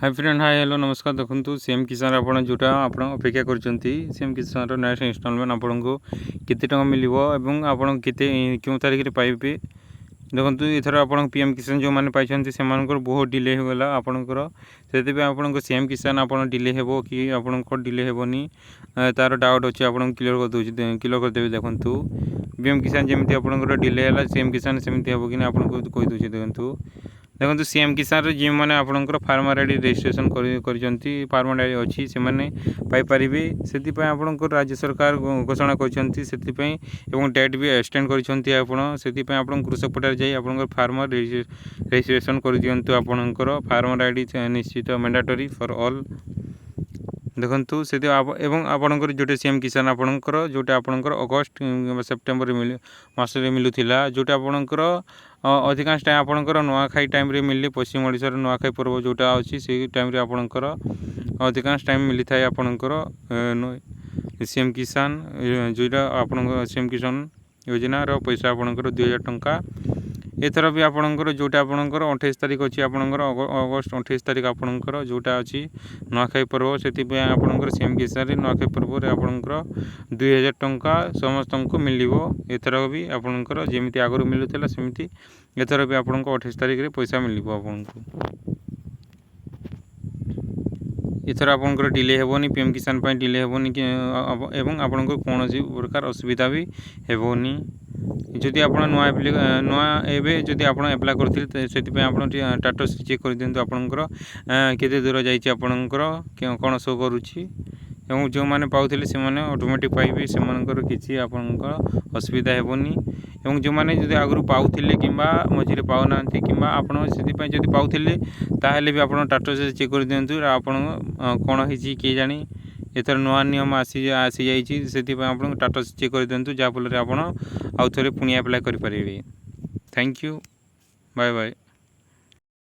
Hi friend hi hello नमस्कार देखो CM किसान आप जोटा आप अपेक्षा कर सीएम किसान नेक्स्ट इनस्टॉलमेंट आपन को केते टका मिलिबो एवं आपन केते क्यों तारीख रे पाइबे देखो एथर आप पीएम किसान जो मैंने पाई से बहुत डिले हो गला आपणकर से आप सीएम किसान आप डिले हेबो कि आप डिले हेबनी तार डाउट अच्छे आप क्लियर करदेवे देखो पीएम किसान जमी आप डिले है सीएम किसान सेमती हे कि आपको कहीदे देखो देखो सीएम किसान जो मैंने आपंकर फार्मर आईडी रजिस्ट्रेशन कर फार्मर आईडी अच्छी से पाइपर से आपंकर राज्य सरकार घोषणा कर डेट भी एक्सटेंड कर कृषक पटार जा फार्मर रजिस्ट्रेशन कर दिंतु आपंकर फार्मर आईडी निश्चित मैंडेटरी फॉर ऑल देखु से आपंकर जोटे सीएम किसान आपंकर जोटा आपंकर अगस्ट सेप्टेम्बर मसरे मिलूला जोटा आपंकर अधिकांश टाइम आपंकर नुआखाई टाइम रे मिले पश्चिम ओडिशा नुआखाई पर्व जोटा अच्छी से टाइम रे आपंकर अधिकांश टाइम मिली थाए आपंकर सीएम किसान जोटा आपंकर सीएम किसान योजना पैसा आपंकर 2000 टंका एथर भी आपंकर जोटा आपंकर 28 तारीख अच्छी आपंकर अगस्ट 28 तारीख आपंकर जोटा अच्छी नुआखाई पर्व से आपंकर सीएम किसान नुआखाई पर्व आपंकर 2000 टंका समस्त को मिल एथर भी आपंकर जमी आगु मिलूला सेमती एथर भी आपको 28 तारीख रे पैसा मिल आपको एथर आपंकर डिले हेबनी पीएम किसान डिले हेबनी एवं आपंकर कौन प्रकार असुविधा भी हेबनी जदि आप नुआ एवं जदि आप एप्लाय करते से स्टाटस चेक कर दिंतु आपंकर केते दूर जाइए आपंकर कौन शो करुच्ची जो मैंने पाते से ऑटोमेटिक पाइबे से किसी आपंकर असुविधा हेबनी एवं जो मैंने जब आगु पाते कि मझे पाऊना कि आपड़ी पाते ताहले भी आप स्टाटस चेक कर दिंतु आप कौन हो किए जानी एथर नुआ नियम आसी जाइए से स्टाटस चेक कर दिंतु जहाँफल आप आउ थे पुणी एप्लाय करें। Thank you bye bye.